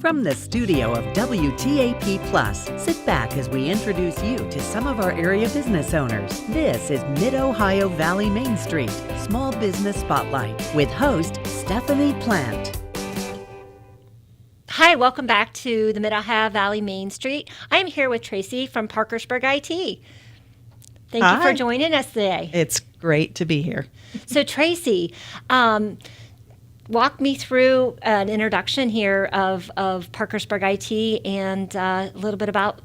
From the studio of WTAP Plus, sit back as we introduce you to some of our area business owners. This is Mid-Ohio Valley Main Street, Small Business Spotlight, with host Stephanie Plant. Hi, welcome back to the Mid-Ohio Valley Main Street. I'm here with Tracy from Parkersburg IT. Thank you for joining us today. It's great to be here. So Tracy, walk me through an introduction here of Parkersburg IT and a little bit about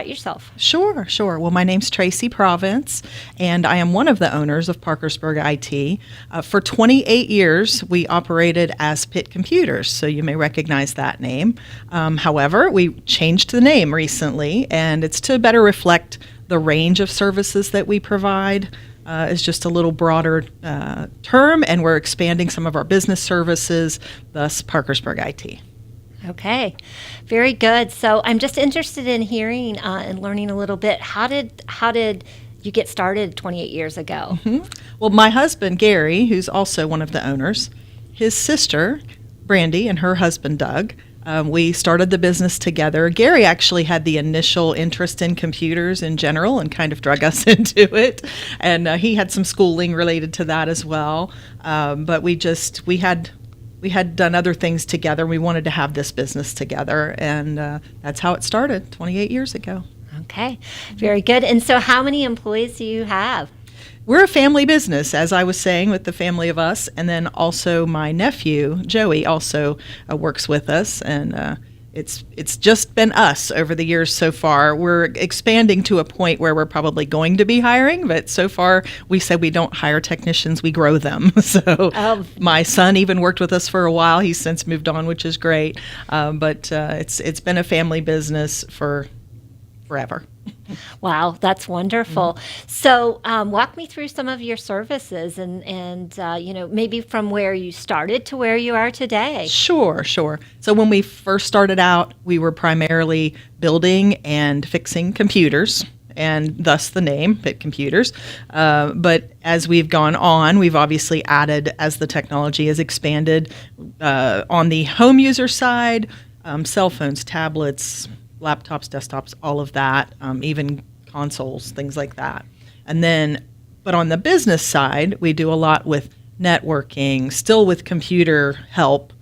yourself. Sure. Well, my name's Tracy Province, and I am one of the owners of Parkersburg IT. For 28 years, we operated as Pitt Computers, so you may recognize that name. However, we changed the name recently, and it's to better reflect the range of services that we provide. Is just a little broader term, and we're expanding some of our business services, thus Parkersburg IT. Okay, very good. So I'm just interested in hearing and learning a little bit. How did you get started 28 years ago? Mm-hmm. Well, my husband, Gary, who's also one of the owners, his sister, Brandy, and her husband, Doug, we started the business together. Gary actually had the initial interest in computers in general and kind of drug us into it. And he had some schooling related to that as well. But we had done other things together. We wanted to have this business together. And that's how it started 28 years ago. Okay, very good. And so how many employees do you have? We're a family business, as I was saying, with the family of us, and then also my nephew, Joey, also works with us, and it's just been us over the years so far. We're expanding to a point where we're probably going to be hiring, but so far we said we don't hire technicians, we grow them. So my son even worked with us for a while. He's since moved on, which is great, but it's been a family business for forever. Wow, that's wonderful. Mm-hmm. So walk me through some of your services and maybe from where you started to where you are today. Sure. So when we first started out, we were primarily building and fixing computers, and thus the name, Pitt Computers. But as we've gone on, we've obviously added, as the technology has expanded, on the home user side, cell phones, tablets, laptops, desktops, all of that, even consoles, things like that. And then, but on the business side, we do a lot with networking, still with computer help,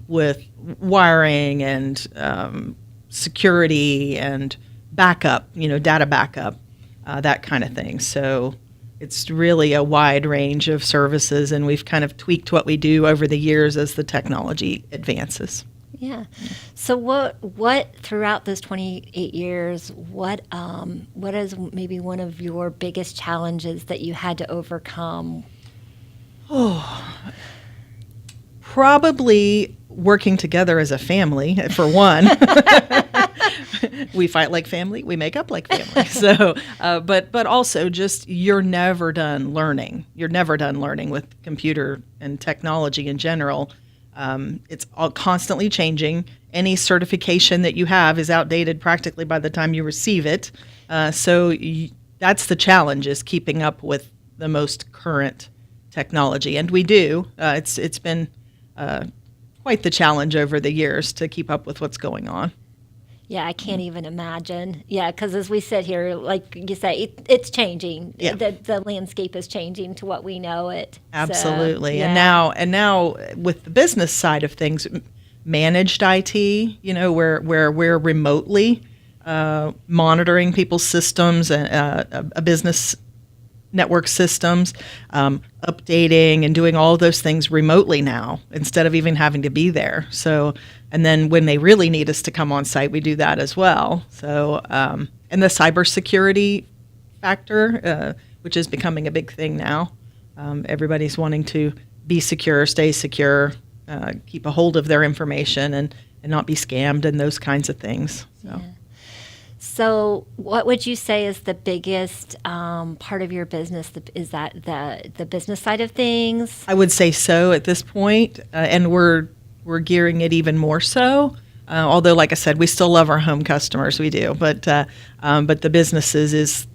with wiring and security and backup, data backup, that kind of thing. So it's really a wide range of services, and we've kind of tweaked what we do over the years as the technology advances. Yeah. So what throughout those 28 years, what is maybe one of your biggest challenges that you had to overcome? Probably working together as a family, for one. We fight like family, we make up like family. So, but also just you're never done learning. You're never done learning with computer and technology in general. It's all constantly changing. Any certification that you have is outdated practically by the time you receive it. So that's the challenge, is keeping up with the most current technology. And we do. It's been quite the challenge over the years to keep up with what's going on. Yeah, I can't even imagine. Yeah, because as we sit here, like you say, it's changing. Yeah. The landscape is changing to what we know it. Absolutely. So, yeah. And now with the business side of things, managed IT, where we're remotely monitoring people's systems and a business network systems, updating and doing all of those things remotely now instead of even having to be there. So, and then when they really need us to come on site, we do that as well. So, and the cybersecurity factor, which is becoming a big thing now. Everybody's wanting to be secure, stay secure, keep a hold of their information and not be scammed and those kinds of things. So. Yeah. So what would you say is the biggest part of your business? Is that the business side of things? I would say so at this point, and we're gearing it even more so. Although, like I said, we still love our home customers, we do. But the businesses is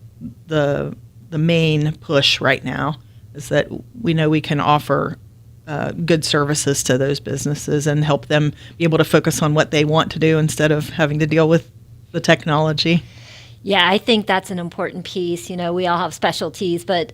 the main push right now, is that we know we can offer good services to those businesses and help them be able to focus on what they want to do instead of having to deal with the technology. Yeah, I think that's an important piece. We all have specialties, but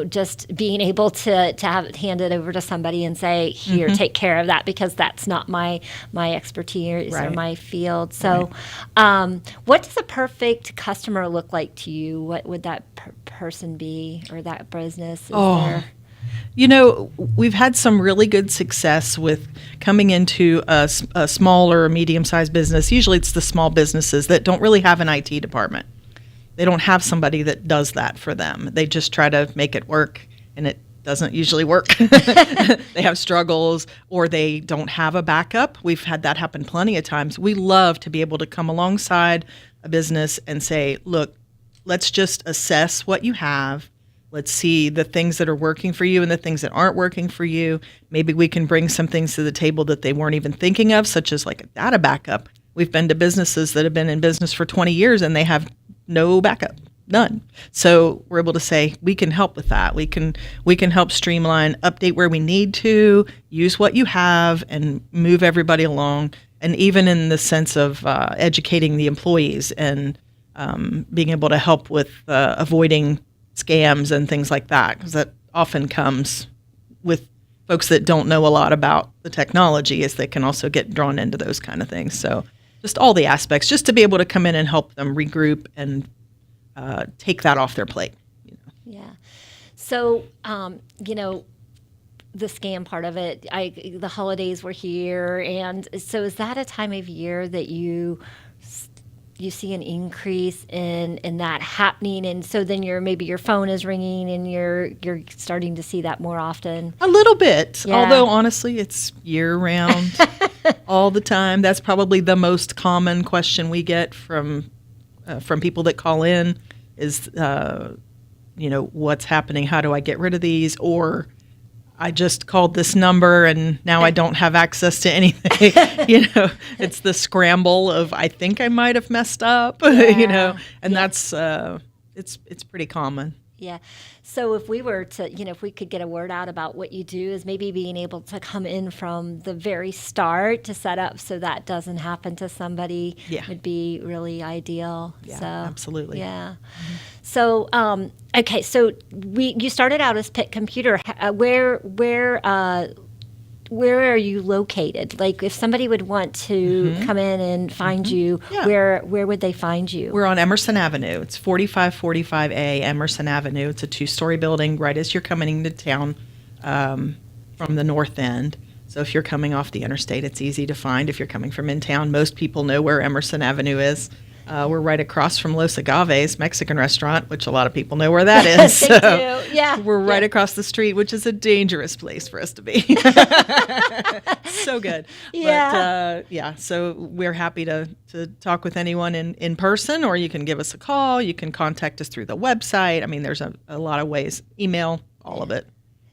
just being able to have it handed over to somebody and say, "Here, take care of that," because that's not my expertise or my field. So, what does a perfect customer look like to you? What would that person be, or that business? There? We've had some really good success with coming into a small or medium-sized business. Usually it's the small businesses that don't really have an IT department. They don't have somebody that does that for them. They just try to make it work, and it doesn't usually work. They have struggles, or they don't have a backup. We've had that happen plenty of times. We love to be able to come alongside a business and say, look, let's just assess what you have. Let's see the things that are working for you and the things that aren't working for you. Maybe we can bring some things to the table that they weren't even thinking of, such as like a data backup. We've been to businesses that have been in business for 20 years and they have no backup, none. So we're able to say, we can help with that. We can help streamline, update where we need to, use what you have, and move everybody along. And even in the sense of educating the employees and being able to help with avoiding scams and things like that, because that often comes with folks that don't know a lot about the technology, as they can also get drawn into those kind of things. So just all the aspects, just to be able to come in and help them regroup and take that off their plate. Yeah. So, the scam part of it, the holidays were here, and so is that a time of year that you see an increase in that happening, and so then maybe your phone is ringing and you're starting to see that more often? A little bit, yeah. Although honestly it's year round, all the time. That's probably the most common question we get from people that call in is, what's happening? How do I get rid of these? Or I just called this number and now I don't have access to anything. It's the scramble of, I think I might have messed up, and that's, it's pretty common. Yeah. So if we were to, if we could get a word out about what you do, is maybe being able to come in from the very start to set up so that doesn't happen to somebody would be really ideal. Yeah, so, absolutely. Yeah. Mm-hmm. So, okay. So you started out as Pitt Computer. Where are you located? Like, if somebody would want to come in and find you, where would they find you? We're on Emerson Avenue. It's 4545A Emerson Avenue. It's a 2-story building right as you're coming into town from the north end. So if you're coming off the interstate, it's easy to find. If you're coming from in town, most people know where Emerson Avenue is. We're right across from Los Agaves Mexican restaurant, which a lot of people know where that is. They do. Yeah. We're right across the street, which is a dangerous place for us to be. So good. Yeah. But, so we're happy to talk with anyone in person, or you can give us a call. You can contact us through the website. I mean, there's a lot of ways. Email, all of it.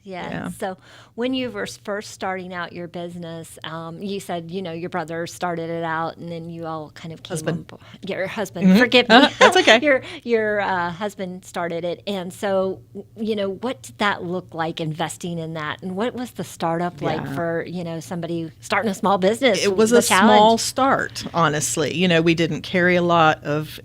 Yeah. So when you were first starting out your business, you said, your brother started it out, and then you all kind of came Husband. Your husband, forgive me. That's okay. Your husband started it. And so, what did that look like, investing in that? And what was the startup like for, somebody starting a small business? It was a small start, honestly. We didn't carry a lot of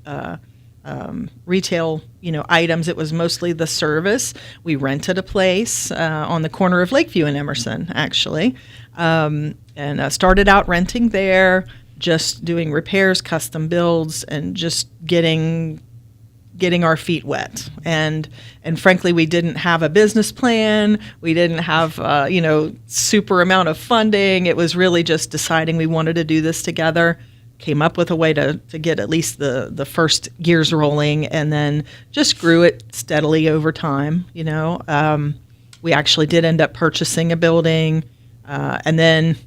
retail, items. It was mostly the service. We rented a place on the corner of Lakeview and Emerson, actually, and started out renting there, just doing repairs, custom builds, and just getting our feet wet. And frankly, we didn't have a business plan. We didn't have super amount of funding. It was really just deciding we wanted to do this together. Came up with a way to get at least the first gears rolling, and then just grew it steadily over time. We actually did end up purchasing a building, and then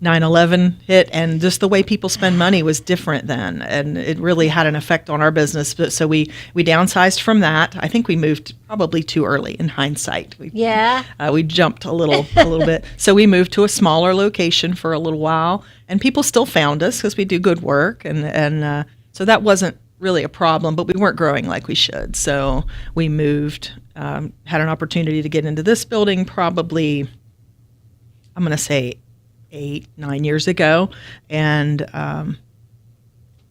9/11 hit, and just the way people spend money was different then, and it really had an effect on our business. But so we downsized from that. I think we moved probably too early in hindsight. We jumped a little bit. So we moved to a smaller location for a little while, and people still found us because we do good work, and so that wasn't really a problem. But we weren't growing like we should, so we moved Had an opportunity to get into this building probably, I'm going to say 8-9 years ago, and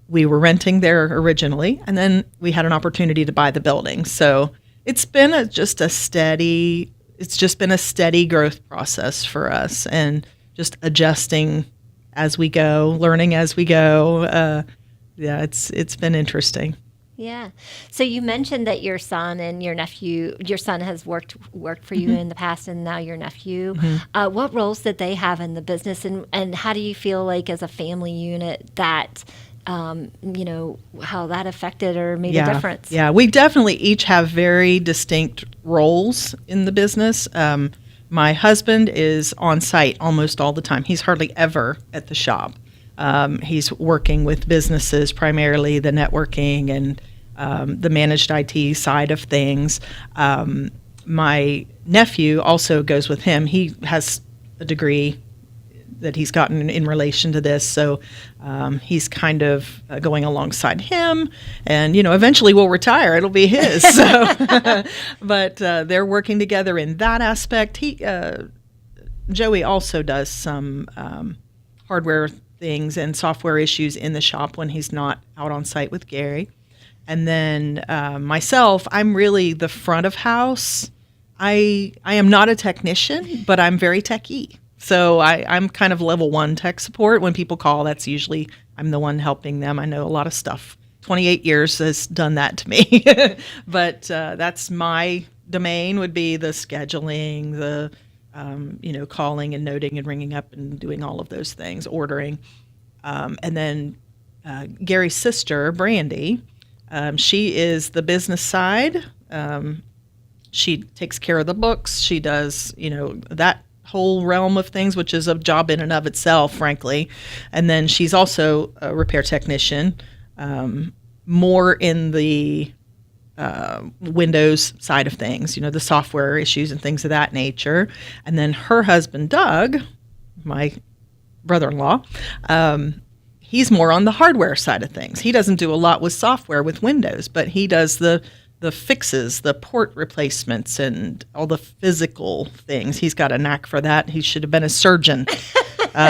we were renting there originally, and then we had an opportunity to buy the building. So it's been just been a steady growth process for us, and just adjusting as we go, learning as we go. Yeah, it's been interesting. Yeah. So you mentioned that your son and your nephew, your son has worked for you in the past, and now your nephew. What roles did they have in the business, and how do you feel like as a family unit that, how that affected or made a difference? Yeah, we definitely each have very distinct roles in the business. My husband is on site almost all the time. He's hardly ever at the shop. He's working with businesses, primarily the networking and the managed IT side of things. My nephew also goes with him. He has a degree that he's gotten in relation to this, so he's kind of going alongside him. And eventually we'll retire; it'll be his. So, but they're working together in that aspect. Joey also does some hardware things and software issues in the shop when he's not out on site with Gary. And then myself, I'm really the front of house. I am not a technician, but I'm very techy. So I'm kind of level 1 tech support. When people call, that's usually I'm the one helping them. I know a lot of stuff. 28 years has done that to me. But that's my domain, would be the scheduling, the calling and noting and ringing up and doing all of those things, ordering. And then Gary's sister, Brandy, she is the business side. She takes care of the books. She does, that whole realm of things, which is a job in and of itself, frankly. And then she's also a repair technician, more in the Windows side of things, the software issues and things of that nature. And then her husband, Doug, my brother-in-law, he's more on the hardware side of things. He doesn't do a lot with software with Windows, but he does the fixes, the port replacements, and all the physical things. He's got a knack for that. He should have been a surgeon.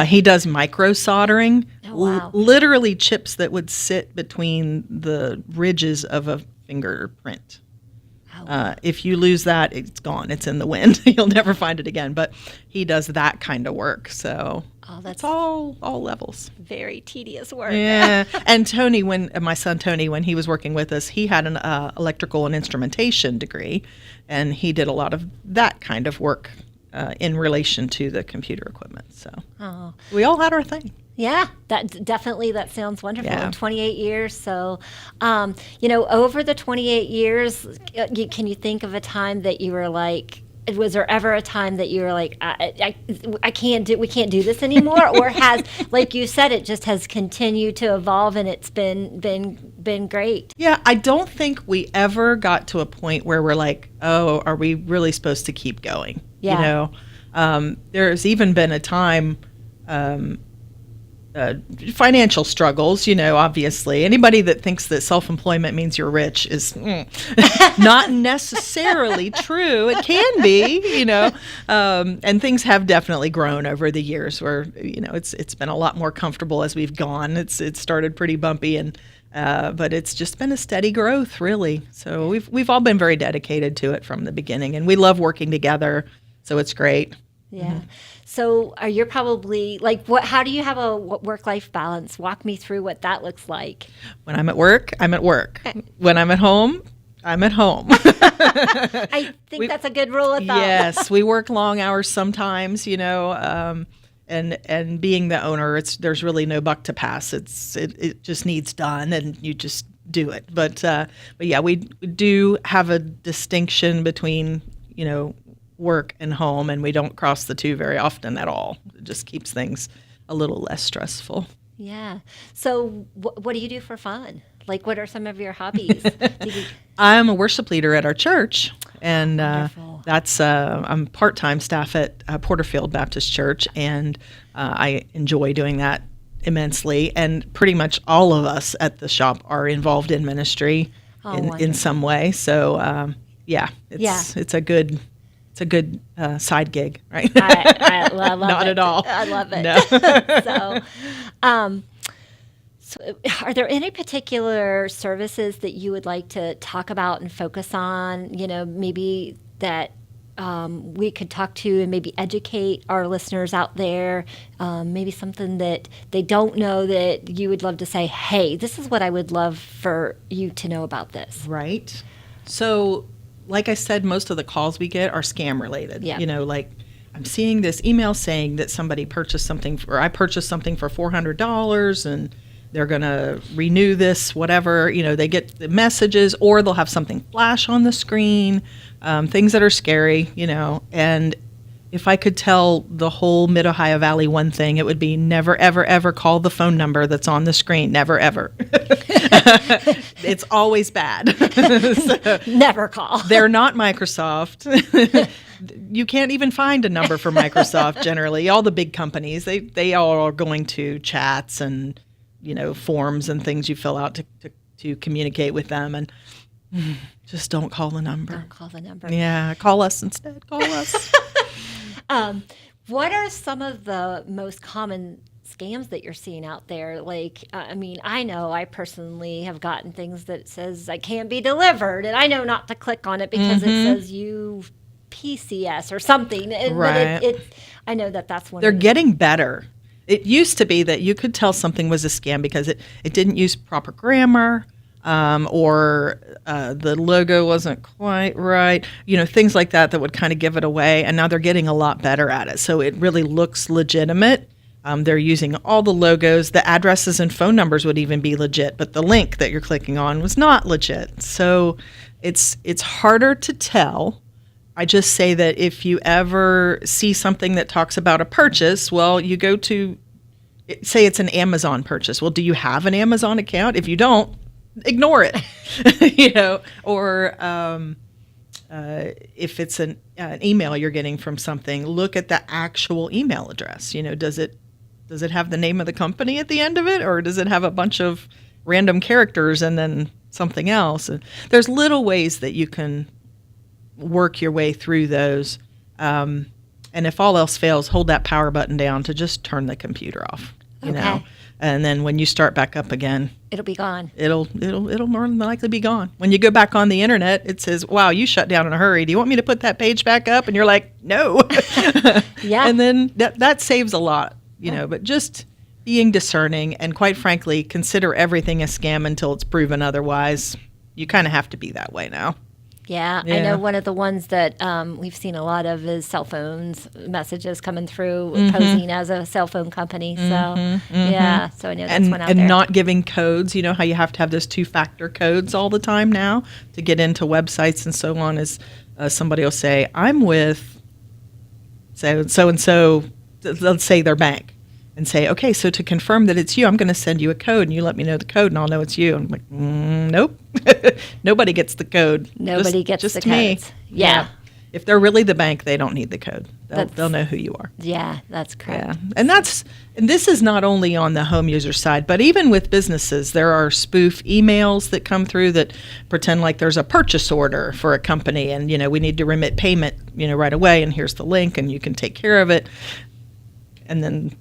He does micro soldering, literally chips that would sit between the ridges of a fingerprint. If you lose that, it's gone. It's in the wind. You'll never find it again. But he does that kind of work. So that's all levels. Very tedious work. Yeah. And Tony, my son Tony, when he was working with us, he had an electrical and instrumentation degree, and he did a lot of that kind of work in relation to the computer equipment. So we all had our thing. Yeah, that sounds wonderful. Yeah. 28 years. So, over the 28 years, can you think of a time that you were like, was there ever a time that you were like, we can't do this anymore? Or has, like you said, it just has continued to evolve and it's been great? Yeah, I don't think we ever got to a point where we're like, oh, are we really supposed to keep going? Yeah. There's even been a time, financial struggles, obviously. Anybody that thinks that self-employment means you're rich is not necessarily true. It can be, and things have definitely grown over the years where, it's been a lot more comfortable as we've gone. It started pretty bumpy, but it's just been a steady growth, really. So we've all been very dedicated to it from the beginning, and we love working together, so it's great. Yeah. Mm-hmm. So you're probably like, how do you have a work-life balance? Walk me through what that looks like. When I'm at work, I'm at work. When I'm at home, I'm at home. I think that's a good rule of thumb. Yes, we work long hours sometimes, and being the owner, there's really no buck to pass. It just needs done, and you just do it. But yeah, we do have a distinction between, work and home, and we don't cross the two very often at all. It just keeps things a little less stressful. Yeah. So what do you do for fun? Like, what are some of your hobbies? I'm a worship leader at our church, and Wonderful. I'm part-time staff at Porterfield Baptist Church, and I enjoy doing that immensely. And pretty much all of us at the shop are involved in ministry in some way. So yeah, Yeah. it's a good side gig, right? I love Not it. at all. I love it. No. So, so, are there any particular services that you would like to talk about and focus on? Maybe that we could talk to and maybe educate our listeners out there. Maybe something that they don't know that you would love to say, hey, this is what I would love for you to know about this. Right. So, like I said, most of the calls we get are scam related. Yeah. Like I'm seeing this email saying that somebody purchased something, or I purchased something for $400 and they're going to renew this, whatever. They get the messages, or they'll have something flash on the screen, things that are scary, and if I could tell the whole Mid-Ohio Valley one thing, it would be never, ever, ever call the phone number that's on the screen. Never, ever. It's always bad. So, never call. they're not Microsoft. You can't even find a number for Microsoft generally. All the big companies, they all are going to chats and forms and things you fill out to communicate with them, and just don't call the number. Don't call the number. Yeah, call us instead. Call us. What are some of the most common scams that you're seeing out there? I know I personally have gotten things that says I can't be delivered, and I know not to click on it because it says you PCS or something. Right. But I know that's one. They're getting better. It used to be that you could tell something was a scam because it didn't use proper grammar, or the logo wasn't quite right, things like that would kind of give it away. And now they're getting a lot better at it. So it really looks legitimate. They're using all the logos. The addresses and phone numbers would even be legit, but the link that you're clicking on was not legit. So it's harder to tell. I just say that if you ever see something that talks about a purchase, well, you go to, say it's an Amazon purchase. Well, do you have an Amazon account? If you don't, ignore it. Or if it's an email you're getting from something, look at the actual email address. Does it have the name of the company at the end of it, or does it have a bunch of random characters and then something else? And there's little ways that you can work your way through those. And if all else fails, hold that power button down to just turn the computer off, Okay. And then when you start back up again, It'll be gone. it'll more than likely be gone. When you go back on the internet, it says, wow, you shut down in a hurry. Do you want me to put that page back up? And you're like, no. Yeah. And then that saves a lot, but just being discerning and, quite frankly, consider everything a scam until it's proven otherwise. You kind of have to be that way now. Yeah, I know one of the ones that we've seen a lot of is cell phones messages coming through posing as a cell phone company. So, yeah, so I know that's one out there. And not giving codes. You know how you have to have those two-factor codes all the time now to get into websites and so on. Is somebody will say, I'm with so-and-so, let's say their bank, and say, okay, so to confirm that it's you, I'm going to send you a code, and you let me know the code, and I'll know it's you. I'm like, nope. Nobody gets the code. Nobody gets just the me. codes. Yeah. If they're really the bank, they don't need the code. They'll know who you are. Yeah, that's correct. Yeah. And this is not only on the home user side, but even with businesses, there are spoof emails that come through that pretend like there's a purchase order for a company, and we need to remit payment, right away, and here's the link, and you can take care of it. And then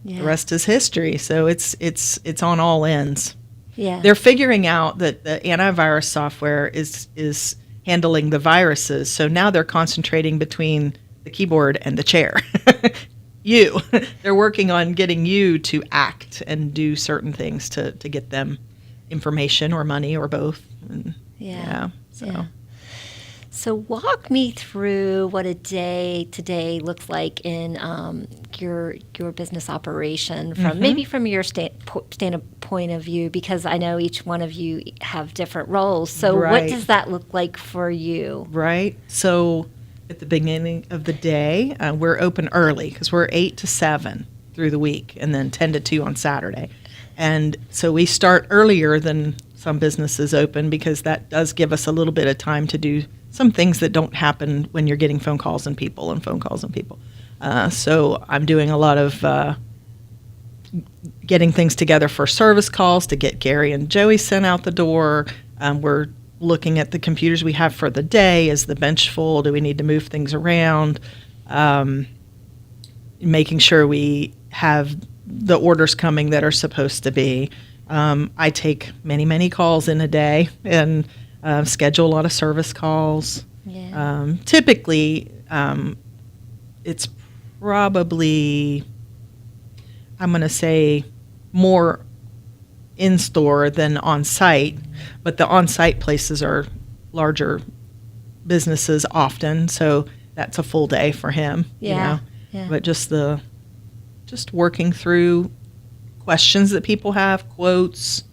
the rest is history. So it's on all ends. Yeah. They're figuring out that the antivirus software is handling the viruses. So now they're concentrating between the keyboard and the chair. They're working on getting you to act and do certain things to get them information or money or both. And, So walk me through what a day today looks like in your business operation from maybe from your standpoint of view, because I know each one of you have different roles. So what does that look like for you? Right. So at the beginning of the day, we're open early because we're 8 to 7 through the week, and then 10 to 2 on Saturday. And so we start earlier than some businesses open because that does give us a little bit of time to do some things that don't happen when you're getting phone calls and people. So I'm doing a lot of getting things together for service calls to get Gary and Joey sent out the door. We're looking at the computers we have for the day. Is the bench full? Do we need to move things around? Making sure we have the orders coming that are supposed to be. I take many calls in a day and schedule a lot of service calls. Yeah. Typically, it's probably, I'm going to say, more in-store than on-site, but the on-site places are larger businesses often, so that's a full day for him. Yeah. Yeah. But just working through questions that people have, quotes,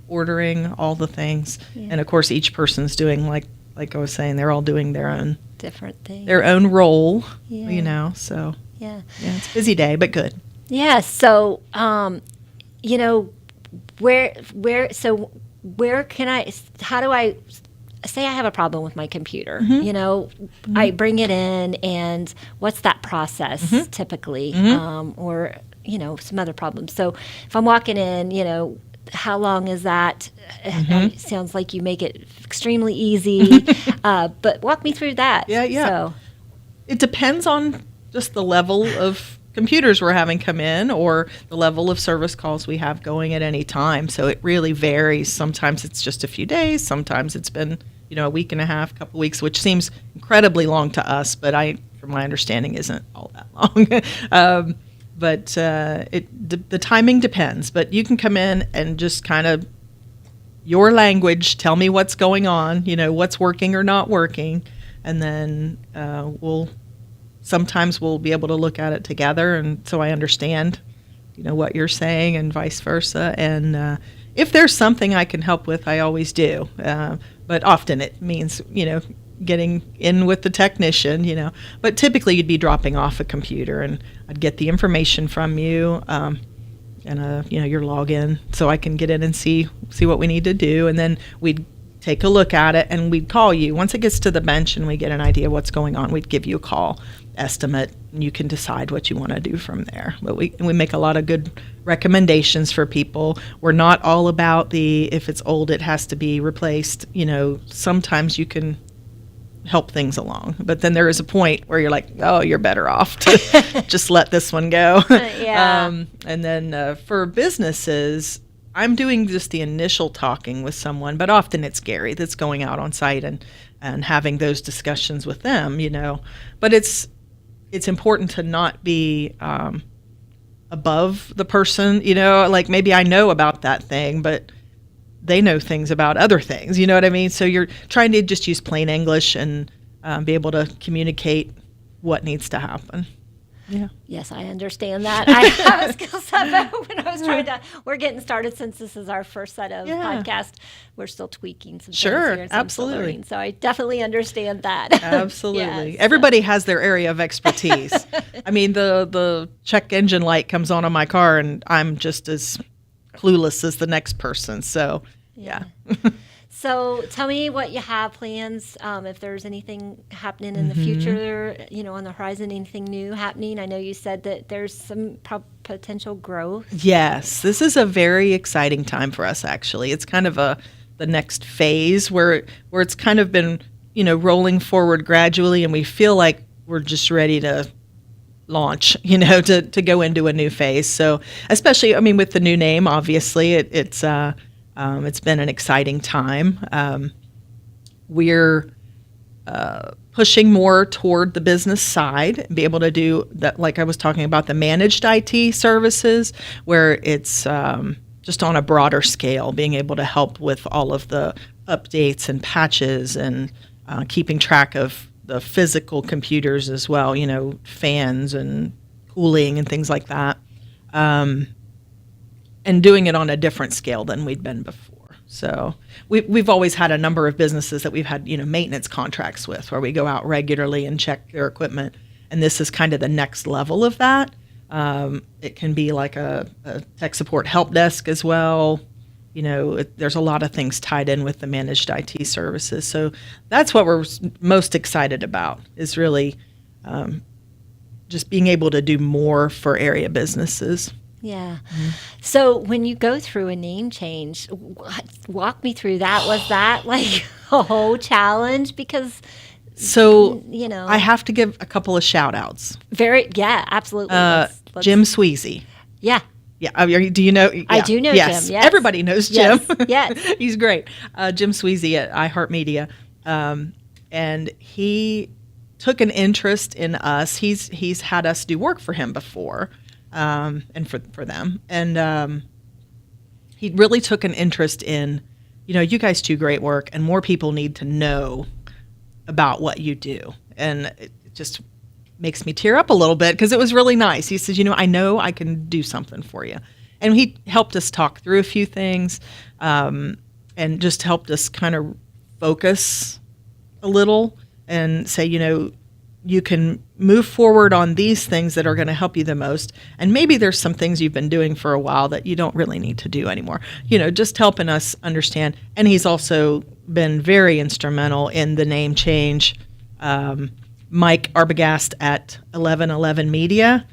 ordering, all the things. Yeah. And of course, each person's doing, like I was saying, they're all doing their own Different things. their own role, Yeah. So Yeah. yeah, it's a busy day, but good. Yeah. So, where can how do I say I have a problem with my computer? I bring it in, and what's that process typically? Or, some other problems. So if I'm walking in, how long is that? It sounds like you make it extremely easy, but walk me through that. Yeah. So, It depends on just the level of computers we're having come in or the level of service calls we have going at any time. So it really varies. Sometimes it's just a few days. Sometimes it's been, a week and a half, couple weeks, which seems incredibly long to us, but from my understanding, isn't all that long. But the timing depends. But you can come in and just kind of your language, tell me what's going on, what's working or not working, and then sometimes we'll be able to look at it together, and so I understand, what you're saying, and vice versa. And if there's something I can help with, I always do. But often it means, getting in with the technician, But typically you'd be dropping off a computer, and I'd get the information from you, and your login, so I can get in and see what we need to do, and then we'd take a look at it, and we'd call you once it gets to the bench, and we get an idea what's going on. We'd give you a call, estimate, and you can decide what you want to do from there. But we make a lot of good recommendations for people. We're not all about if it's old, it has to be replaced. Sometimes you can help things along, but then there is a point where you're like, oh, you're better off to just let this one go. Yeah. And then for businesses, I'm doing just the initial talking with someone, but often it's Gary that's going out on site and having those discussions with them, But it's important to not be above the person, like maybe I know about that thing, but they know things about other things, you know what I mean? So you're trying to just use plain English and be able to communicate what needs to happen. Yeah. Yes, I understand that. I have a skill set, but when I was we're getting started since this is our first set of podcasts. We're still tweaking some things here. And Absolutely. Learning, so I definitely understand that. Absolutely. Yes. Everybody has their area of expertise. I mean, the check engine light comes on my car, and I'm just as clueless as the next person. So, yeah. So tell me what you have plans, if there's anything happening in the future, on the horizon, anything new happening. I know you said that there's some potential growth. Yes, this is a very exciting time for us, actually. It's kind of the next phase where it's kind of been, rolling forward gradually, and we feel like we're just ready to launch, to go into a new phase. So especially, with the new name, obviously, it's been an exciting time. We're pushing more toward the business side and be able to do that, like I was talking about, the managed IT services, where it's just on a broader scale, being able to help with all of the updates and patches and keeping track of the physical computers as well, fans and cooling and things like that. And doing it on a different scale than we'd been before. So we've always had a number of businesses that we've had, maintenance contracts with, where we go out regularly and check their equipment. And this is kind of the next level of that. It can be like a tech support help desk as well. There's a lot of things tied in with the managed IT services. So that's what we're most excited about, is really just being able to do more for area businesses. Yeah. So when you go through a name change, walk me through that. Was that like a whole challenge? Because, So you know, I have to give a couple of shout outs. yeah, absolutely. Jim Sweezy. Yeah. Yeah. Do you know? I Yeah. do know Yes. Jim. Yes. Everybody knows Jim. Yes. Yes. He's great. Jim Sweezy at iHeartMedia. And he took an interest in us. He's had us do work for him before, and for them. And he really took an interest in, you guys do great work, and more people need to know about what you do. And it just makes me tear up a little bit because it was really nice. He says, I know I can do something for you. And he helped us talk through a few things, and just helped us kind of focus a little and say, you can move forward on these things that are going to help you the most. And maybe there's some things you've been doing for a while that you don't really need to do anymore. Just helping us understand. And he's also been very instrumental in the name change. Mike Arbogast at 1111 Media.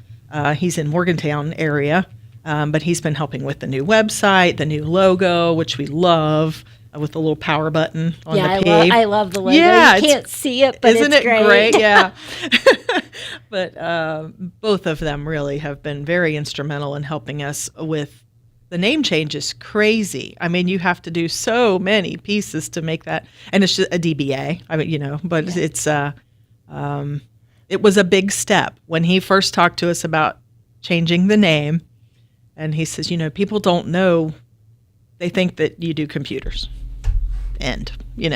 He's in Morgantown area, but he's been helping with the new website, the new logo, which we love, with the little power button on the P. I love the logo. Yeah, you can't see it, but isn't it's it great? Yeah. Yeah. But both of them really have been very instrumental in helping us with the name change. Is crazy. I mean, you have to do so many pieces to make that, and it's just a DBA. I mean, but it's it was a big step when he first talked to us about changing the name, and he says, people don't know. They think that you do computers, and you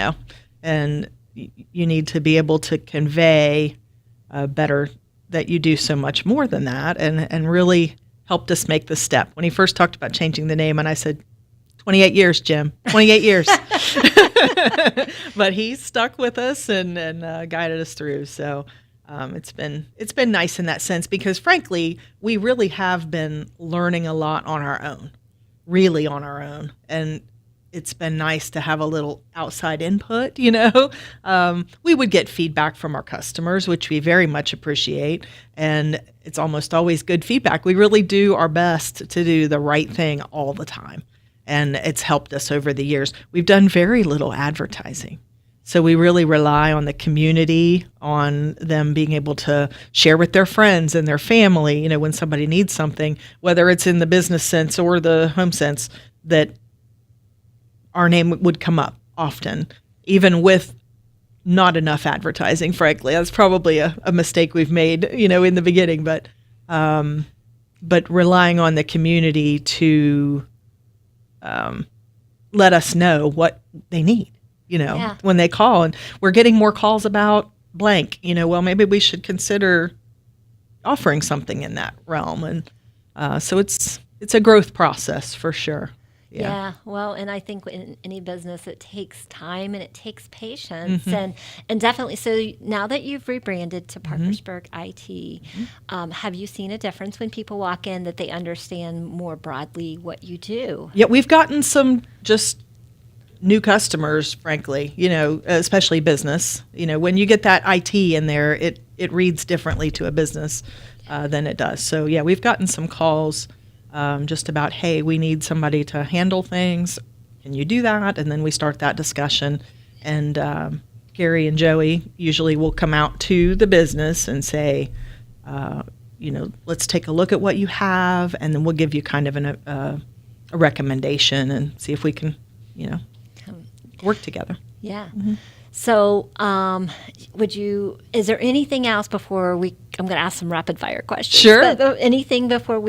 need to be able to convey better that you do so much more than that, and really helped us make the step. When he first talked about changing the name, and I said, 28 years, Jim, 28 years. But he stuck with us and guided us through. So it's been nice in that sense, because frankly, we really have been learning a lot on our own, really on our own. And it's been nice to have a little outside input, We would get feedback from our customers, which we very much appreciate. And it's almost always good feedback. We really do our best to do the right thing all the time. And it's helped us over the years. We've done very little advertising. So we really rely on the community, on them being able to share with their friends and their family, when somebody needs something, whether it's in the business sense or the home sense, that our name would come up often, even with not enough advertising, frankly. That's probably a mistake we've made, in the beginning, but relying on the community to let us know what they need, when they call. And we're getting more calls about blank, well, maybe we should consider offering something in that realm. And so it's a growth process for sure. Yeah. Well, and I think in any business, it takes time and it takes patience, and definitely. So now that you've rebranded to Parkersburg IT, have you seen a difference when people walk in that they understand more broadly what you do? Yeah, we've gotten some just new customers, frankly, especially business. When you get that IT in there, it reads differently to a business than it does. So yeah, we've gotten some calls. Just about, hey, we need somebody to handle things. Can you do that? And then we start that discussion. And Gary and Joey usually will come out to the business and say, let's take a look at what you have, and then we'll give you kind of a recommendation and see if we can, work together. Yeah. So, is there anything else before I'm going to ask some rapid fire questions. Sure. But anything before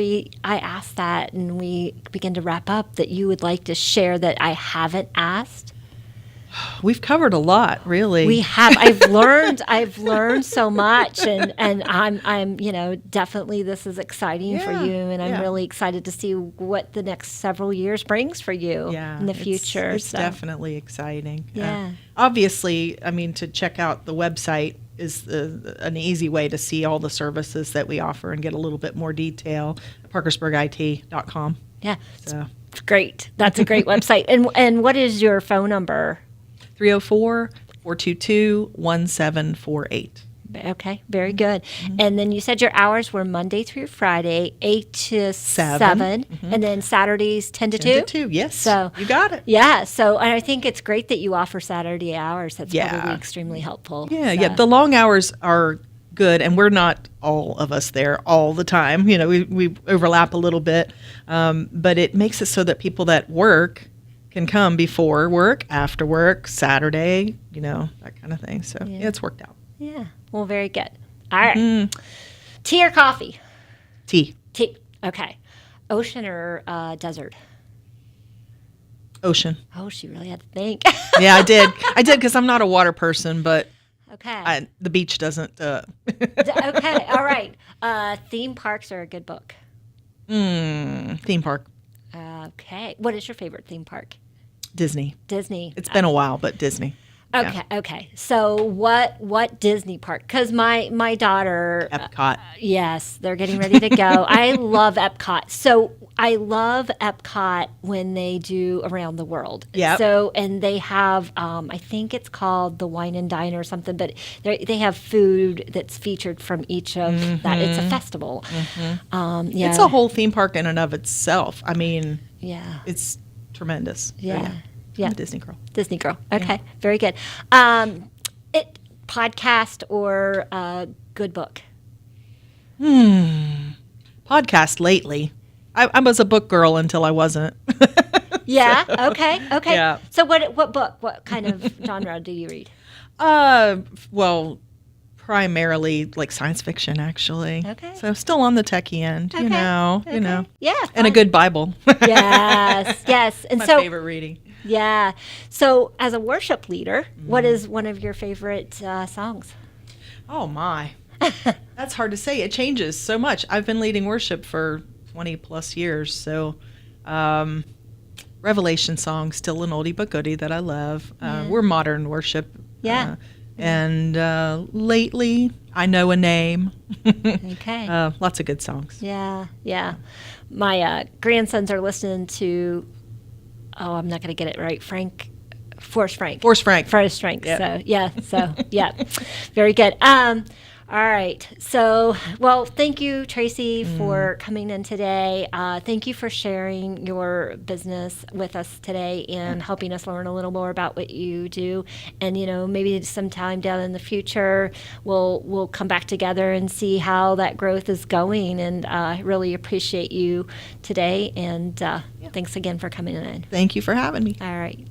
I ask that and we begin to wrap up that you would like to share that I haven't asked? We've covered a lot, really. We have. I've learned so much, and I'm definitely this is exciting for you, and I'm really excited to see what the next several years brings for you in the future. It's definitely exciting. Yeah. Obviously, I mean, to check out the website is an easy way to see all the services that we offer and get a little bit more detail. ParkersburgIT.com. Yeah. So great. That's a great website. And what is your phone number? 304-422-1748. Okay, very good. And then you said your hours were Monday through Friday, 8 to 7, and then Saturdays 10 to 2? 10 to 2, yes. So you got it. Yeah, so and I think it's great that you offer Saturday hours. That's Yeah. probably extremely helpful. Yeah, So, yeah. The long hours are good, and we're not all of us there all the time. You know, we overlap a little bit, but it makes it so that people that work can come before work, after work, Saturday, you know, that kind of thing. So yeah, it's worked out. Yeah, well, very good. All right. Tea or coffee? Tea. Tea. Okay. Ocean or desert? Ocean. Oh, she really had to think. Yeah, I did because I'm not a water person, but Okay. the beach doesn't. Okay. All right. Theme parks are a good book. Theme park. Okay. What is your favorite theme park? Disney. Disney. It's been a while, but Disney. Okay. Okay. So what Disney park? Because my daughter. Epcot. Yes, they're getting ready to go. I love Epcot. So I love Epcot when they do Around the World. Yep. So and they have I think it's called the Wine and Dine or something, but they have food that's featured from each of that. It's a festival. Yeah. It's a whole theme park in and of itself. I mean, Yeah. it's tremendous. So, Yeah. I'm Yeah. a Disney girl. Disney girl. Okay. Very good. It podcast or good book? Podcast lately. I was a book girl until I wasn't. Yeah. Okay. Okay. Yeah. So what book? What kind of genre do you read? Well, primarily like science fiction, actually. Okay. So still on the techie end, you know. Yeah. And a fun. good Bible. Yes. Yes. And My so favorite reading. yeah. So as a worship leader, what is one of your favorite songs? Oh my. That's hard to say. It changes so much. I've been leading worship for 20 plus years. So Revelation song, still an oldie but goodie that I love. We're modern worship. Yeah. And lately, I Know a Name. Okay. Lots of good songs. Yeah. Yeah. My grandsons are listening to, I'm not going to get it right, Forrest Frank. Forrest Frank. Forrest Frank. Yep. So, yeah. So, yeah. Very good. All right. So, well, thank you, Tracy, for coming in today. Thank you for sharing your business with us today and helping us learn a little more about what you do. And, you know, maybe sometime down in the future, we'll come back together and see how that growth is going. And I really appreciate you today. And thanks again for coming in. Thank you for having me. All right.